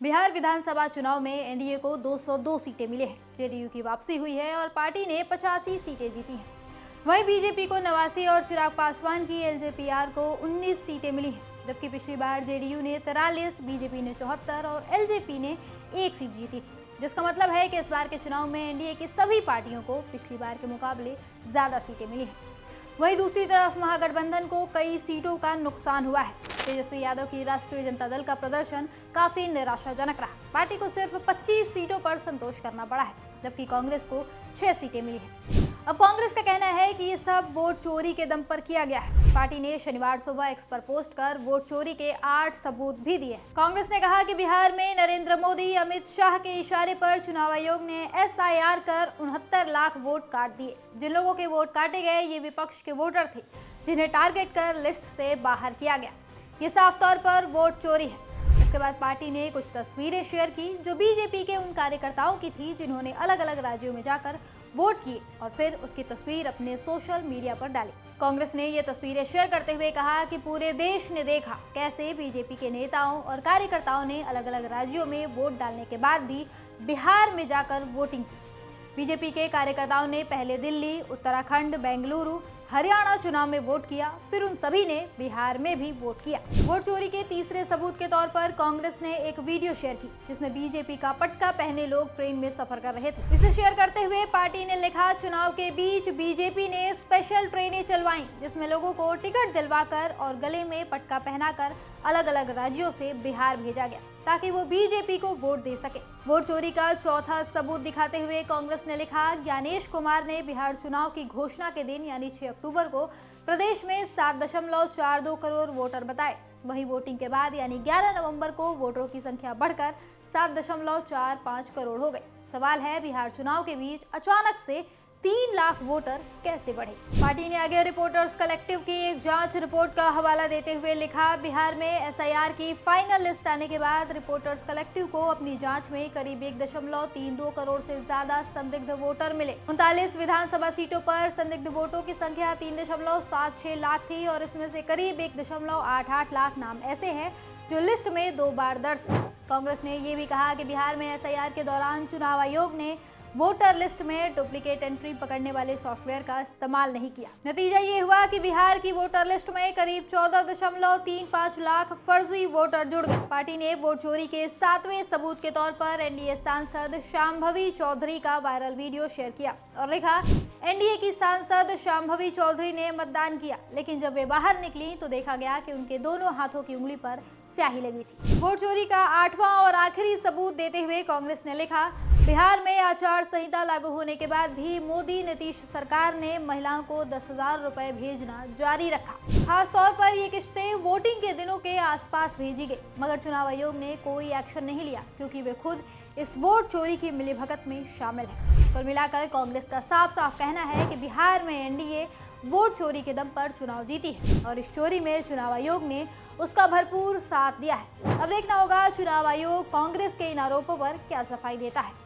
बिहार विधानसभा चुनाव में एनडीए को 202 सीटें मिली हैं। जेडीयू की वापसी हुई है और पार्टी ने 85 सीटें जीती हैं। वहीं बीजेपी को 89 और चिराग पासवान की एलजेपीआर को 19 सीटें मिली हैं, जबकि पिछली बार जेडीयू ने 43, बीजेपी ने 74 और एलजेपी ने 1 सीट जीती थी, जिसका मतलब है कि इस बार के चुनाव में एनडीए की सभी पार्टियों को पिछली बार के मुकाबले ज्यादा सीटें मिली हैं। वहीं दूसरी तरफ महागठबंधन को कई सीटों का नुकसान हुआ है। तेजस्वी यादव की राष्ट्रीय जनता दल का प्रदर्शन काफी निराशाजनक रहा। पार्टी को सिर्फ 25 सीटों पर संतोष करना पड़ा है, जबकि कांग्रेस को 6 सीटें मिली हैं। अब कांग्रेस का कहना है कि ये सब वोट चोरी के दम पर किया गया है। पार्टी ने शनिवार सुबह एक्स पर पोस्ट कर वोट चोरी के 8 सबूत भी दिए। कांग्रेस ने कहा कि बिहार में नरेंद्र मोदी, अमित शाह के इशारे पर चुनाव आयोग ने एसआईआर कर 69 लाख वोट काट दिए। जिन लोगों के वोट काटे गए ये विपक्ष के वोटर थे, जिन्हें टारगेट कर लिस्ट से बाहर किया गया। ये साफ तौर पर वोट चोरी है। इसके बाद पार्टी ने कुछ तस्वीरें शेयर की जो बीजेपी के उन कार्यकर्ताओं की थी जिन्होंने अलग अलग राज्यों में जाकर वोट किए और फिर उसकी तस्वीर अपने सोशल मीडिया पर डाली। कांग्रेस ने ये तस्वीरें शेयर करते हुए कहा कि पूरे देश ने देखा कैसे बीजेपी के नेताओं और कार्यकर्ताओं ने अलग अलग राज्यों में वोट डालने के बाद भी बिहार में जाकर वोटिंग की। बीजेपी के कार्यकर्ताओं ने पहले दिल्ली, उत्तराखंड, बेंगलुरु, हरियाणा चुनाव में वोट किया, फिर उन सभी ने बिहार में भी वोट किया। वोट चोरी के तीसरे सबूत के तौर पर कांग्रेस ने एक वीडियो शेयर की जिसमें बीजेपी का पटका पहने लोग ट्रेन में सफर कर रहे थे। इसे शेयर करते हुए पार्टी ने लिखा, चुनाव के बीच बीजेपी ने स्पेशल ट्रेनें चलवाई जिसमें लोगों को टिकट दिलवाकर और गले में पटका पहनाकर अलग अलग राज्यों से बिहार भेजा गया ताकि वो बीजेपी को वोट दे सके। वोट चोरी का चौथा सबूत दिखाते हुए कांग्रेस ने लिखा, ज्ञानेश कुमार ने बिहार चुनाव की घोषणा के दिन यानी 6 अक्टूबर को प्रदेश में 7.42 करोड़ वोटर बताए। वहीं वोटिंग के बाद यानी 11 नवंबर को वोटरों की संख्या बढ़कर 7.45 करोड़ हो गई। सवाल है, बिहार चुनाव के बीच अचानक से 3 लाख वोटर कैसे बढ़े? पार्टी ने आगे रिपोर्टर्स कलेक्टिव की एक जांच रिपोर्ट का हवाला देते हुए लिखा, बिहार में एसआईआर की फाइनल लिस्ट आने के बाद रिपोर्टर्स कलेक्टिव को अपनी जांच में करीब 1.32 करोड़ से ज्यादा संदिग्ध वोटर मिले। 39 विधानसभा सीटों पर संदिग्ध वोटों की संख्या 3.76 लाख थी और इसमें से करीब 1.88 लाख नाम ऐसे हैं जो लिस्ट में 2 बार दर्ज थे। कांग्रेस ने ये भी कहा कि बिहार में एसआईआर के दौरान चुनाव आयोग ने वोटर लिस्ट में डुप्लीकेट एंट्री पकड़ने वाले सॉफ्टवेयर का इस्तेमाल नहीं किया। नतीजा ये हुआ कि बिहार की वोटर लिस्ट में करीब 14.35 लाख फर्जी वोटर जुड़ गए। पार्टी ने वोट चोरी के 7वें सबूत के तौर पर एनडीए सांसद शांभवी चौधरी का वायरल वीडियो शेयर किया और लिखा, एनडीए की सांसद शांभवी चौधरी ने मतदान किया, लेकिन जब वे बाहर निकली तो देखा गया कि उनके दोनों हाथों की उंगली पर स्याही लगी थी। वोट चोरी का 8वां और आखिरी सबूत देते हुए कांग्रेस ने लिखा, बिहार में आचार संहिता लागू होने के बाद भी मोदी नीतीश सरकार ने महिलाओं को 10,000 रुपए भेजना जारी रखा। खास तौर पर ये किस्तें वोटिंग के दिनों के आसपास भेजी गई, मगर चुनाव आयोग ने कोई एक्शन नहीं लिया क्योंकि वे खुद इस वोट चोरी की मिलीभगत में शामिल है। कुल मिलाकर कांग्रेस का साफ साफ कहना है कि बिहार में एनडीए वोट चोरी के दम पर चुनाव जीती है और इस चोरी में चुनाव आयोग ने उसका भरपूर साथ दिया है। अब देखना होगा चुनाव आयोग कांग्रेस के इन आरोपों पर क्या सफाई देता है।